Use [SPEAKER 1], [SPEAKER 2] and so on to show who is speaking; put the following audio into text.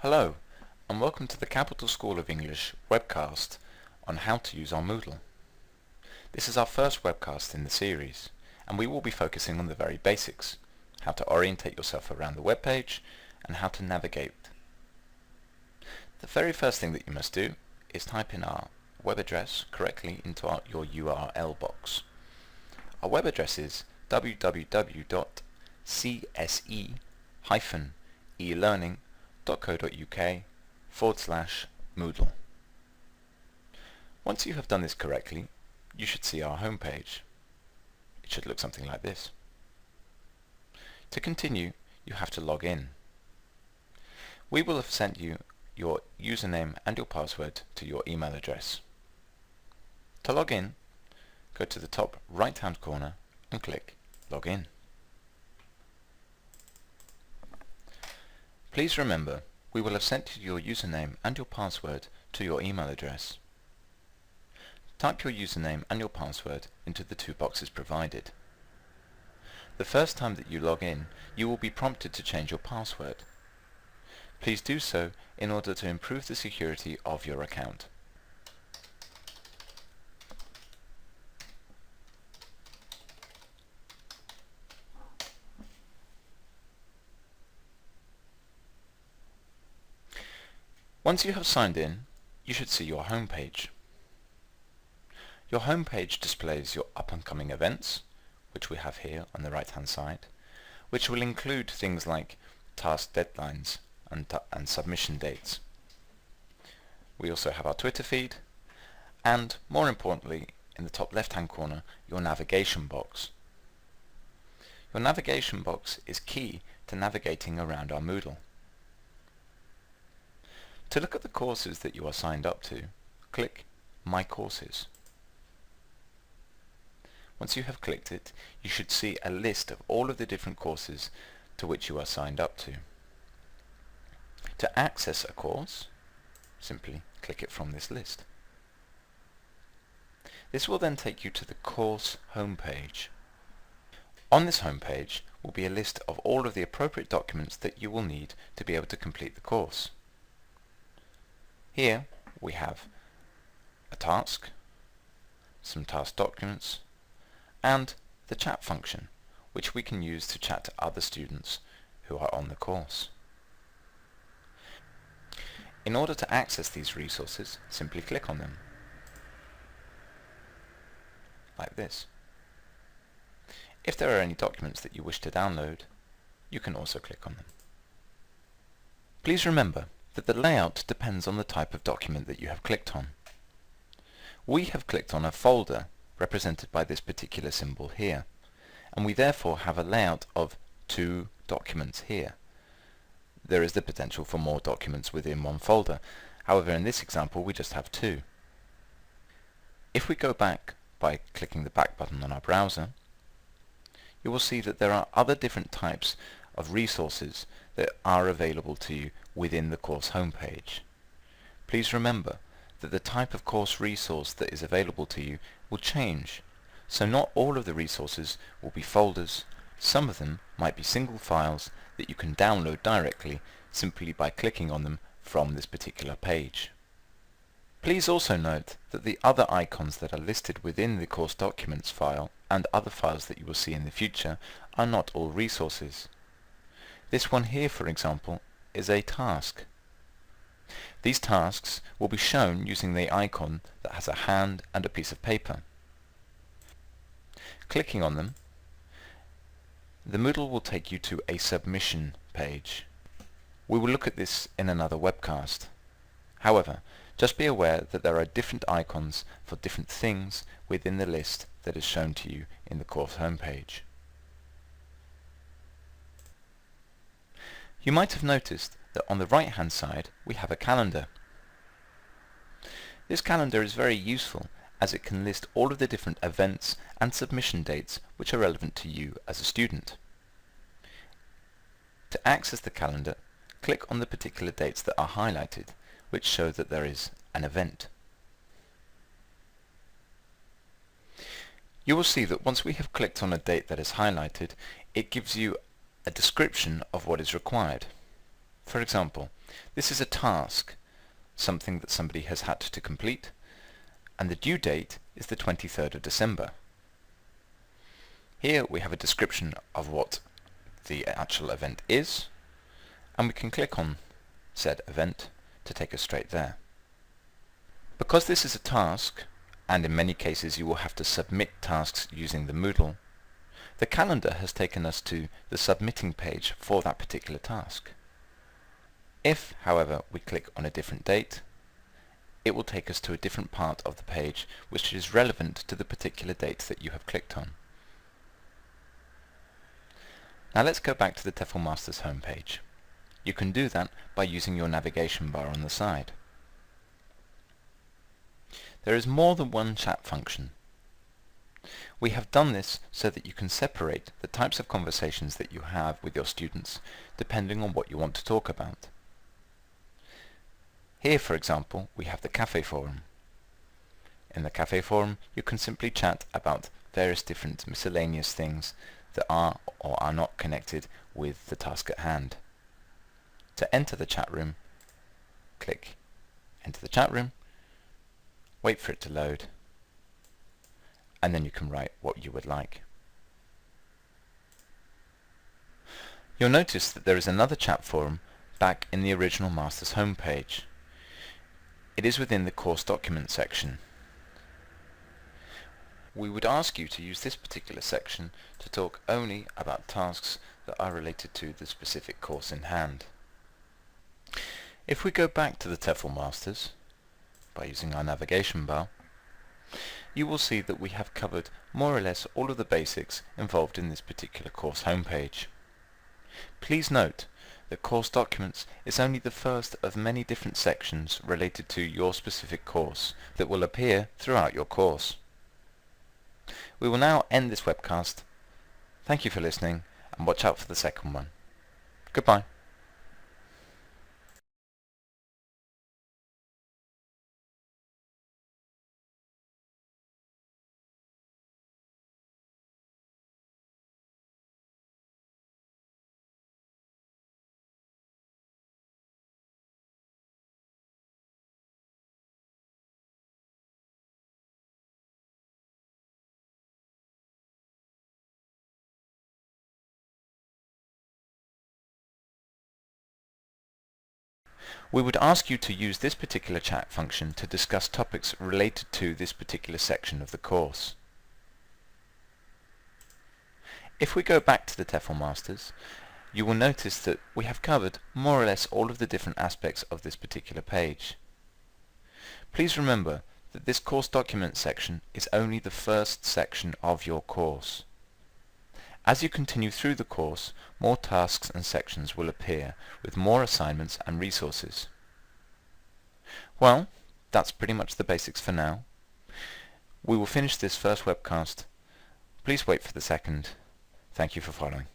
[SPEAKER 1] Hello, and welcome to the Capital School of English webcast on how to use our Moodle. This is our first webcast in the series, and we will be focusing on the very basics, how to orientate yourself around the web page, and how to navigate. The very first thing that you must do is type in our web address correctly into your URL box. Our web address is www.cse-elearning.co.uk/Moodle. Once you have done this correctly, you should see our home page. It should look something like this. To continue, you have to log in. We will have sent you your username and your password to your email address. To log in, go to the top right hand corner and click Log In. Please remember, we will have sent you your username and your password to your email address. Type your username and your password into the two boxes provided. The first time that you log in, you will be prompted to change your password. Please do so in order to improve the security of your account. Once you have signed in, you should see your home page. Your home page displays your up-and-coming events, which we have here on the right-hand side, which will include things like task deadlines and submission dates. We also have our Twitter feed, and more importantly, in the top left-hand corner, your navigation box. Your navigation box is key to navigating around our Moodle. To look at the courses that you are signed up to, click My Courses. Once you have clicked it, you should see a list of all of the different courses to which you are signed up to. To access a course, simply click it from this list. This will then take you to the course homepage. On this homepage will be a list of all of the appropriate documents that you will need to be able to complete the course. Here we have a task, some task documents, and the chat function, which we can use to chat to other students who are on the course. In order to access these resources, simply click on them, like this. If there are any documents that you wish to download, you can also click on them. Please remember that the layout depends on the type of document that you have clicked on. We have clicked on a folder represented by this particular symbol here, and we therefore have a layout of 2 documents here. There is the potential for more documents within one folder. However, in this example we just have 2. If we go back by clicking the back button on our browser, you will see that there are other different types of resources that are available to you within the course homepage. Please remember that the type of course resource that is available to you will change, so not all of the resources will be folders. Some of them might be single files that you can download directly simply by clicking on them from this particular page. Please also note that the other icons that are listed within the course documents file and other files that you will see in the future are not all resources. This one here, for example, is a task. These tasks will be shown using the icon that has a hand and a piece of paper. Clicking on them, the Moodle will take you to a submission page. We will look at this in another webcast. However, just be aware that there are different icons for different things within the list that is shown to you in the course homepage. You might have noticed that on the right hand side we have a calendar. This calendar is very useful as it can list all of the different events and submission dates which are relevant to you as a student. To access the calendar, click on the particular dates that are highlighted, which show that there is an event. You will see that once we have clicked on a date that is highlighted, it gives you a description of what is required. For example, This is a task, something that somebody has had to complete, and the due date is the 23rd of December. Here we have a description of what the actual event is, and we can click on said event to take us straight there. Because this is a task, and in many cases you will have to submit tasks using the Moodle, the calendar has taken us to the submitting page for that particular task. If, however, we click on a different date, it will take us to a different part of the page which is relevant to the particular date that you have clicked on. Now let's go back to the TEFL Masters homepage. You can do that by using your navigation bar on the side. There is more than one chat function. We have done this so that you can separate the types of conversations that you have with your students depending on what you want to talk about. Here, for example, we have the Cafe Forum. In the Cafe Forum, you can simply chat about various different miscellaneous things that are or are not connected with the task at hand. To enter the chat room, click Enter the chat room, wait for it to load, and then you can write what you would like. You'll notice that there is another chat forum back in the original Masters homepage. It is within the course document section. We would ask you to use this particular section to talk only about tasks that are related to the specific course in hand. If we go back to the TEFL Masters by using our navigation bar, you will see that we have covered more or less all of the basics involved in this particular course homepage. Please note that Course Documents is only the first of many different sections related to your specific course that will appear throughout your course. We will now end this webcast. Thank you for listening, and watch out for the second one. Goodbye. We would ask you to use this particular chat function to discuss topics related to this particular section of the course. If we go back to the TEFL Masters, you will notice that we have covered more or less all of the different aspects of this particular page. Please remember that this course document section is only the first section of your course. As you continue through the course, more tasks and sections will appear with more assignments and resources. Well, that's pretty much the basics for now. We will finish this first webcast. Please wait for the second. Thank you for following.